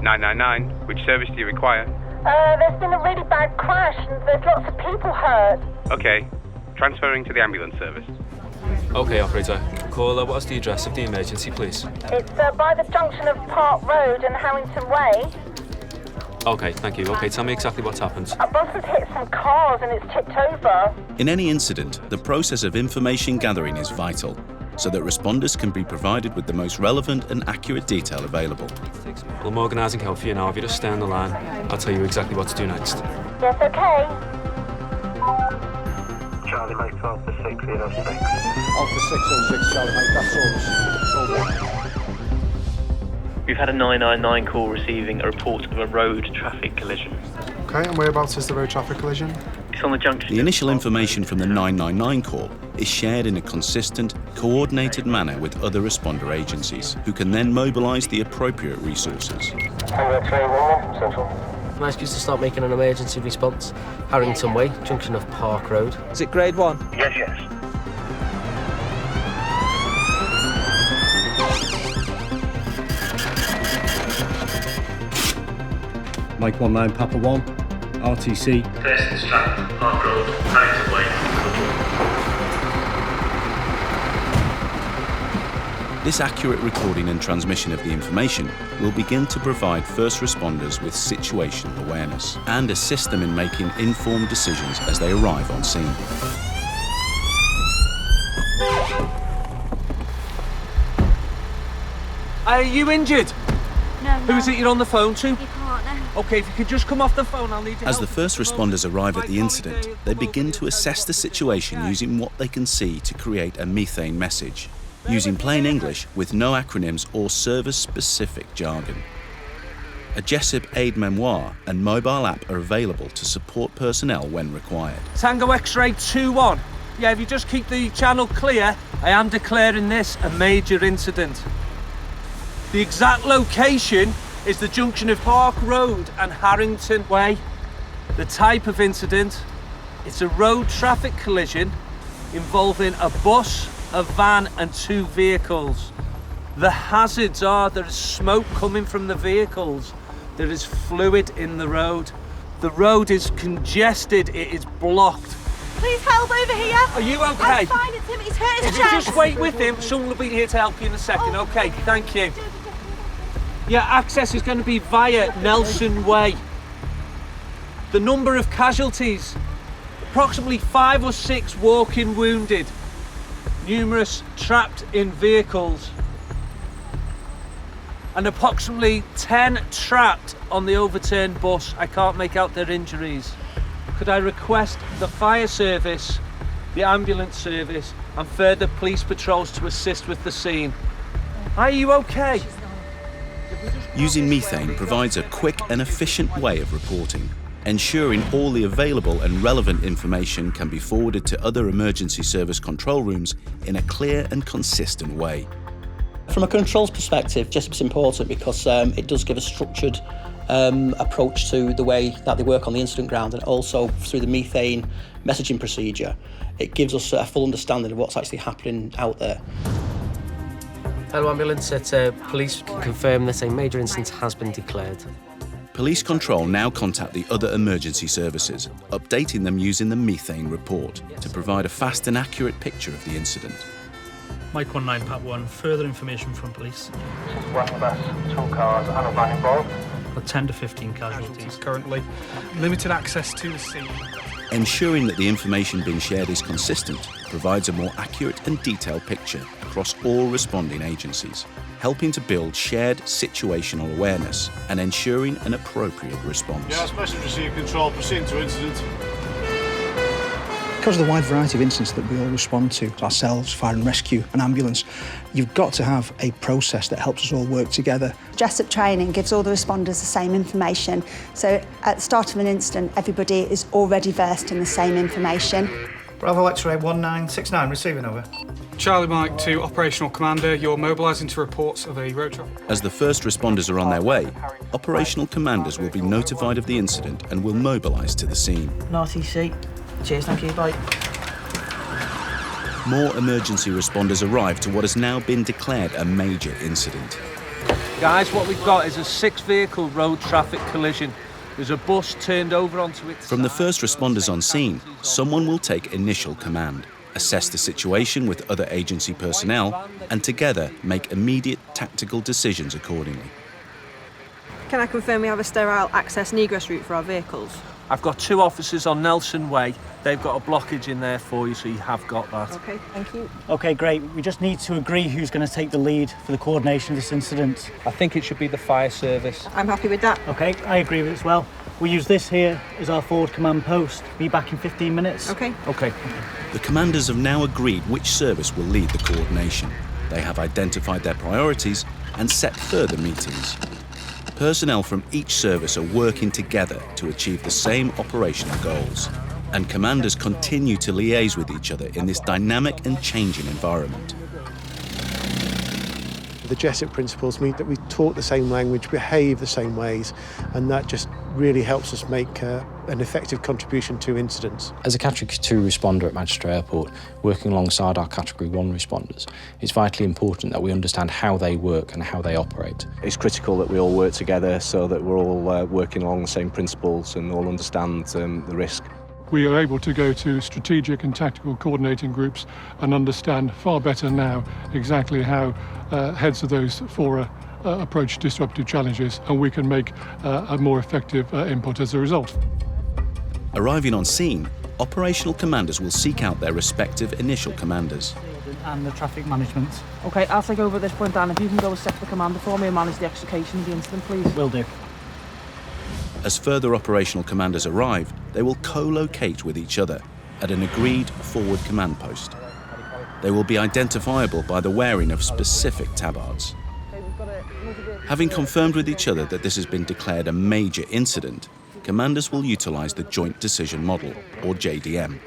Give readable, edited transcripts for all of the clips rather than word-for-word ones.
999, which service do you require? There's been a really bad crash and there's lots of people hurt. Okay, transferring to the ambulance service. OK, operator. Caller, what's the address of the emergency, please? It's by the junction of Park Road and Harrington Way. OK, thank you. OK, tell me exactly what's happened. A bus has hit some cars and it's tipped over. In any incident, the process of information gathering is vital, so that responders can be provided with the most relevant and accurate detail available. Well, I'm organising help for you now. If you just stay on the line, I'll tell you exactly what to do next. Yes, okay. Charlie, Mike 12 for 606. Alpha 606, Charlie, mate, that's all. We've had a 999 call receiving a report of a road traffic collision. Okay, and whereabouts is the road traffic collision? It's on the junction. The initial information from the 999 call is shared in a consistent, coordinated manner with other responder agencies, who can then mobilise the appropriate resources. Can I ask you to start making an emergency response? Harrington Way, junction of Park Road. Is it grade 1? Yes, yes. Mike 19 Papa 1, RTC. First instruct, Park Road, Harrington Way. This accurate recording and transmission of the information will begin to provide first responders with situational awareness and assist them in making informed decisions as they arrive on scene. Are you injured? No. Who is it you're on the phone to? Your partner. OK, if you could just come off the phone, I'll need your help. As the first responders arrive at the incident, they begin to assess the situation using what they can see to create a methane message, using plain English with no acronyms or service-specific jargon. A JESIP aid memoir and mobile app are available to support personnel when required. Tango X-ray 2-1. Yeah, if you just keep the channel clear, I am declaring this a major incident. The exact location is the junction of Park Road and Harrington Way. The type of incident, it's a road traffic collision involving a bus, a van and 2 vehicles. The hazards are there is smoke coming from the vehicles. There is fluid in the road. The road is congested, it is blocked. Please help over here. Are you okay? I'm fine, it's him, he's hurt his If you chest. just wait with him, someone will be here to help you in a second. Oh, Okay, thank you. Yeah, access is going to be via Nelson Way. The number of casualties, approximately 5 or 6 walking wounded, numerous trapped in vehicles, and approximately 10 trapped on the overturned bus. I can't make out their injuries. Could I request the fire service, the ambulance service, and further police patrols to assist with the scene? Are you okay? Using methane provides a quick and efficient way of reporting, ensuring all the available and relevant information can be forwarded to other emergency service control rooms in a clear and consistent way. From a controls perspective, JESIP's important because it does give a structured approach to the way that they work on the incident ground, and also through the methane messaging procedure, it gives us a full understanding of what's actually happening out there. Hello ambulance, police can confirm that a major incident has been declared. Police control now contact the other emergency services, updating them using the methane report to provide a fast and accurate picture of the incident. Mike 19 Pat 1, further information from police. One bus, 2 cars and a van involved. Got 10 to 15 casualties currently. Limited access to the scene. Ensuring that the information being shared is consistent provides a more accurate and detailed picture across all responding agencies, helping to build shared situational awareness and ensuring an appropriate response. Yes, message received, control, proceed to incident. Because of the wide variety of incidents that we all respond to, ourselves, fire and rescue, and ambulance, you've got to have a process that helps us all work together. JESIP training gives all the responders the same information, so at the start of an incident, everybody is already versed in the same information. Bravo X-ray 1969, receiving over. Charlie Mike to Operational Commander, you're mobilising to reports of a road traffic. As the first responders are on their way, operational commanders will be notified of the incident and will mobilise to the scene. RTC. Cheers, thank you, bye. More emergency responders arrive to what has now been declared a major incident. Guys, what we've got is a 6-vehicle road traffic collision. There's a bus turned over onto its From the first responders on scene, someone will take initial command, assess the situation with other agency personnel, and together make immediate tactical decisions accordingly. Can I confirm we have a sterile access and egress route for our vehicles? I've got 2 officers on Nelson Way. They've got a blockage in there for you, so you have got that. Okay, thank you. Okay, great. We just need to agree who's going to take the lead for the coordination of this incident. I think it should be the fire service. I'm happy with that. Okay, I agree with it as well. We'll use this here as our forward command post. Be back in 15 minutes. Okay. Okay. The commanders have now agreed which service will lead the coordination. They have identified their priorities and set further meetings. Personnel from each service are working together to achieve the same operational goals. And commanders continue to liaise with each other in this dynamic and changing environment. The JESIP principles mean that we talk the same language, behave the same ways, and that just really helps us make an effective contribution to incidents. As a Category 2 responder at Manchester Airport, working alongside our Category 1 responders, it's vitally important that we understand how they work and how they operate. It's critical that we all work together so that we're all working along the same principles and all understand the risk. We are able to go to strategic and tactical coordinating groups and understand far better now exactly how heads of those fora approach disruptive challenges, and we can make a more effective input as a result. Arriving on scene, operational commanders will seek out their respective initial commanders. And the traffic management. Okay, I'll take over at this point, Dan. If you can go as sector commander for me and manage the execution of the incident, please. Will do. As further operational commanders arrive, they will co-locate with each other at an agreed forward command post. They will be identifiable by the wearing of specific tabards. Having confirmed with each other that this has been declared a major incident, commanders will utilise the Joint Decision Model, or JDM,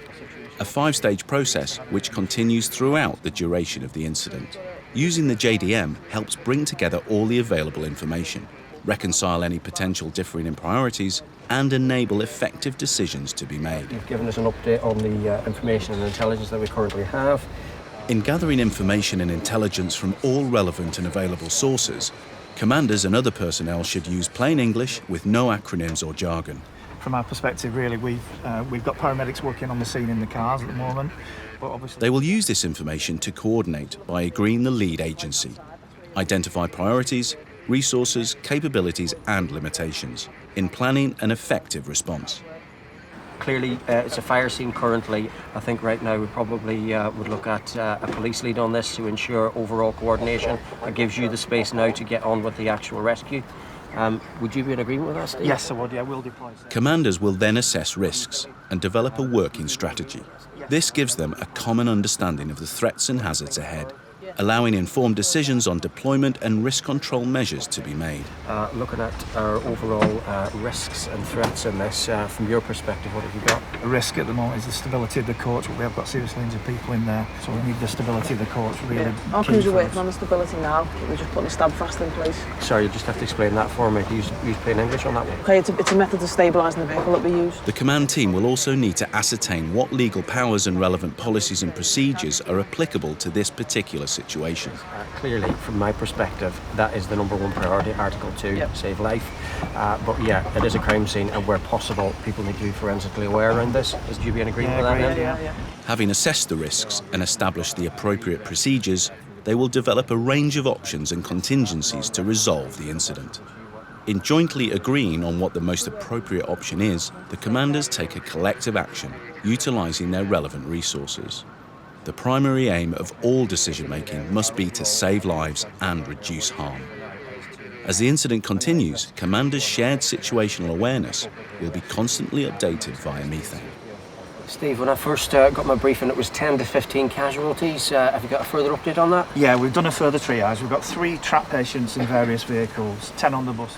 a 5-stage process which continues throughout the duration of the incident. Using the JDM helps bring together all the available information, reconcile any potential differing in priorities, and enable effective decisions to be made. You've given us an update on the information and intelligence that we currently have. In gathering information and intelligence from all relevant and available sources, commanders and other personnel should use plain English with no acronyms or jargon. From our perspective, really, we've got paramedics working on the scene in the cars at the moment, but obviously... They will use this information to coordinate by agreeing the lead agency, identify priorities, resources, capabilities and limitations in planning an effective response. Clearly, it's a fire scene currently. I think right now we probably would look at a police lead on this to ensure overall coordination. That gives you the space now to get on with the actual rescue. Would you be in agreement with that, Steve? Yes, I would. Yeah, we'll deploy. Commanders will then assess risks and develop a working strategy. This gives them a common understanding of the threats and hazards ahead, allowing informed decisions on deployment and risk control measures to be made. Looking at our overall risks and threats in this, from your perspective, what have you got? The risk at the moment is the stability of the coach. We have got seriously injured people in there, so we need the stability of the coach really. Yeah. Our crews are working on the stability now. We're just putting a stab fast in place. Sorry, you just have to explain that for me. Use plain English on that one. Okay, it's a method of stabilising the vehicle that we use. The command team will also need to ascertain what legal powers and relevant policies and procedures are applicable to this particular situation. Clearly, from my perspective, that is the #1 priority, Article 2, save life. But yeah, it is a crime scene, and where possible, people need to be forensically aware around this. Is you be in agreement with that? Yeah. Having assessed the risks and established the appropriate procedures, they will develop a range of options and contingencies to resolve the incident. In jointly agreeing on what the most appropriate option is, the commanders take a collective action, utilising their relevant resources. The primary aim of all decision-making must be to save lives and reduce harm. As the incident continues, commanders' shared situational awareness will be constantly updated via methane. Steve, when I first got my briefing, it was 10 to 15 casualties. Have you got a further update on that? Yeah, we've done a further triage. We've got 3 trapped patients in various vehicles, 10 on the bus.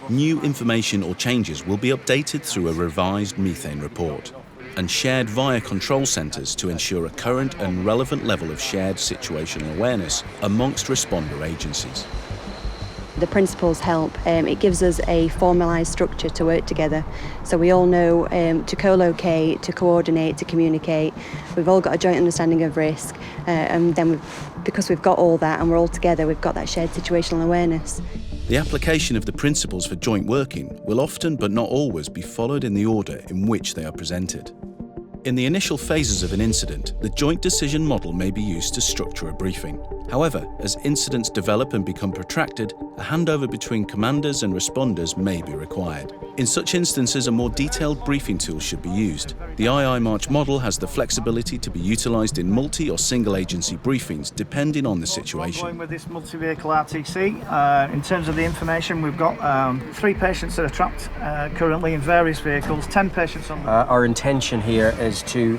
New information or changes will be updated through a revised methane report and shared via control centres to ensure a current and relevant level of shared situational awareness amongst responder agencies. The principles help. It gives us a formalised structure to work together. So we all know to co-locate, to coordinate, to communicate. We've all got a joint understanding of risk. And then because we've got all that and we're all together, we've got that shared situational awareness. The application of the principles for joint working will often, but not always, be followed in the order in which they are presented. In the initial phases of an incident, the joint decision model may be used to structure a briefing. However, as incidents develop and become protracted, a handover between commanders and responders may be required. In such instances, a more detailed briefing tool should be used. The II March model has the flexibility to be utilised in multi- or single-agency briefings, depending on the situation. Going with this multi-vehicle RTC, in terms of the information, we've got 3 patients that are trapped currently in various vehicles, 10 patients on. Our intention here is to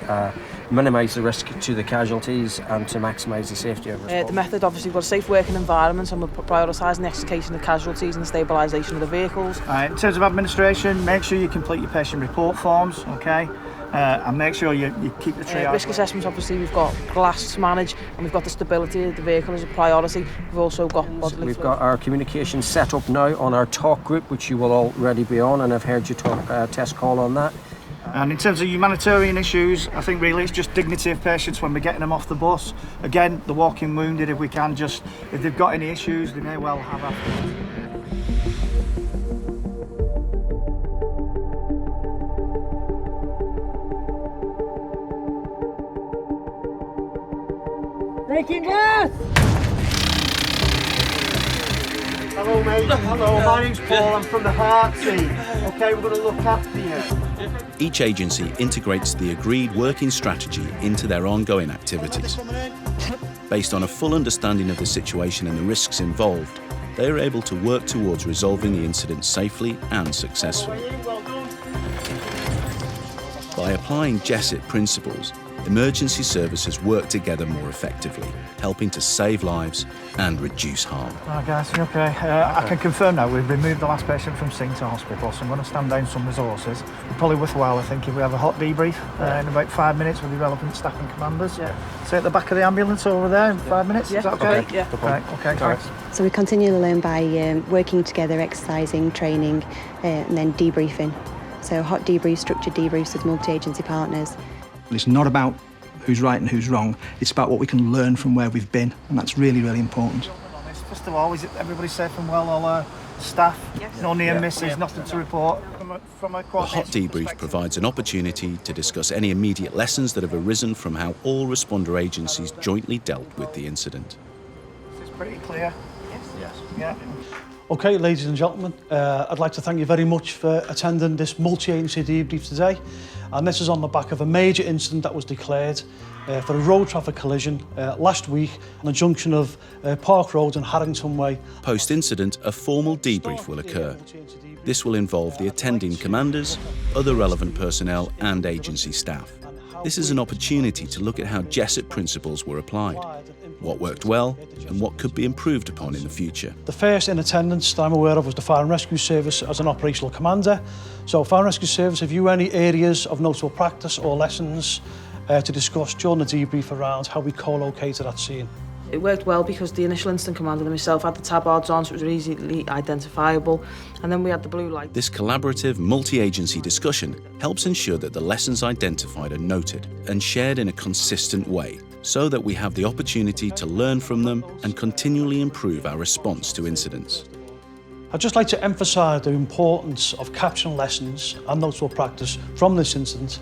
minimise the risk to the casualties and to maximise the safety of the method, obviously, we've got a safe working environment and we're prioritising the extrication of casualties and the stabilisation of the vehicles. In terms of administration, make sure you complete your patient report forms, okay? And make sure you keep the triage. Risk assessments, obviously, we've got glass to manage and we've got the stability of the vehicle as a priority. We've also got bodily We've got our communication set up now on our talk group, which you will already be on, and I've heard you talk test call on that. And in terms of humanitarian issues, I think really it's just dignity of patients when we're getting them off the bus. Again, the walking wounded, if we can just, if they've got any issues, they may well have afterwards. Taking gas! Hello mate, hello, my name's Paul, I'm from the Heart team. Okay, we're going to look after you. Each agency integrates the agreed working strategy into their ongoing activities. Based on a full understanding of the situation and the risks involved, they are able to work towards resolving the incident safely and successfully. By applying JESIP principles, emergency services work together more effectively, helping to save lives and reduce harm. Alright guys, you okay? I can confirm now we've removed the last patient from scene to hospital, so I'm going to stand down some resources. It's probably worthwhile, I think, if we have a hot debrief in about 5 minutes with the relevant staff and commanders. Yeah. So at the back of the ambulance over there in 5 minutes, is that okay? Yeah. Right, okay, thanks. So we continually learn by working together, exercising, training, and then debriefing. So hot debriefs, structured debriefs with multi-agency partners. It's not about who's right and who's wrong, it's about what we can learn from where we've been, and that's really, really important. First of all, is everybody safe and well, all our staff? Yes. No near misses, nothing to report? From a hot debrief provides an opportunity to discuss any immediate lessons that have arisen from how all responder agencies jointly dealt with the incident. This is pretty clear. Yes. Yeah. Okay, ladies and gentlemen, I'd like to thank you very much for attending this multi-agency debrief today. And this is on the back of a major incident that was declared for a road traffic collision last week on the junction of Park Road and Harrington Way. Post-incident, a formal debrief will occur. This will involve the attending commanders, other relevant personnel and agency staff. This is an opportunity to look at how JESIP principles were applied, what worked well and what could be improved upon in the future. The first in attendance that I'm aware of was the Fire and Rescue Service as an operational commander. So Fire and Rescue Service, have you any areas of notable practice or lessons to discuss during the debrief around how we co-located at scene? It worked well because the initial incident commander and myself had the tabards on, so it was easily identifiable. And then we had the blue light. This collaborative, multi-agency discussion helps ensure that the lessons identified are noted and shared in a consistent way, so that we have the opportunity to learn from them and continually improve our response to incidents. I'd just like to emphasise the importance of capturing lessons and notable practice from this incident,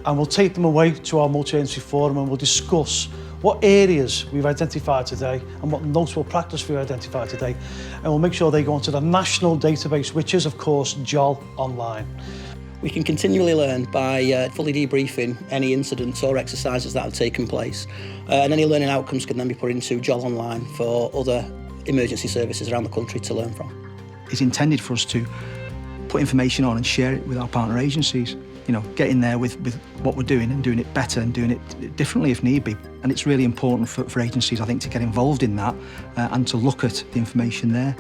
and we'll take them away to our multi-agency forum and we'll discuss what areas we've identified today and what notable practice we've identified today, and we'll make sure they go onto the national database, which is of course JOL Online. We can continually learn by fully debriefing any incidents or exercises that have taken place, and any learning outcomes can then be put into JOL Online for other emergency services around the country to learn from. It's intended for us to put information on and share it with our partner agencies. You know, get in there with what we're doing and doing it better and doing it differently if need be. And it's really important for agencies, I think, to get involved in that and to look at the information there.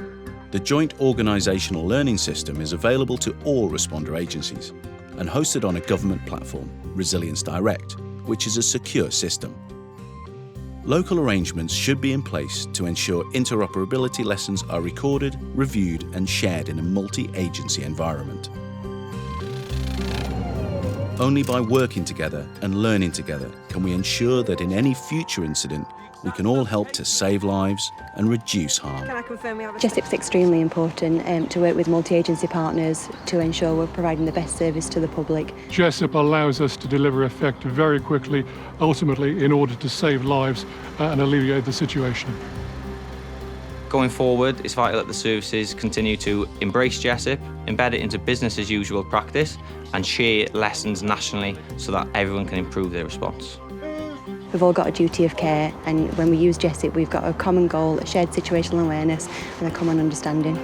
The Joint Organisational Learning system is available to all responder agencies and hosted on a government platform, Resilience Direct, which is a secure system. Local arrangements should be in place to ensure interoperability lessons are recorded, reviewed and shared in a multi-agency environment. Only by working together and learning together can we ensure that in any future incident we can all help to save lives and reduce harm. Can I confirm we have a... JESIP's extremely important to work with multi-agency partners to ensure we're providing the best service to the public. JESIP allows us to deliver effect very quickly, ultimately in order to save lives and alleviate the situation. Going forward, it's vital that the services continue to embrace JESIP, embed it into business as usual practice and share lessons nationally so that everyone can improve their response. We've all got a duty of care, and when we use JESIP we've got a common goal, a shared situational awareness and a common understanding.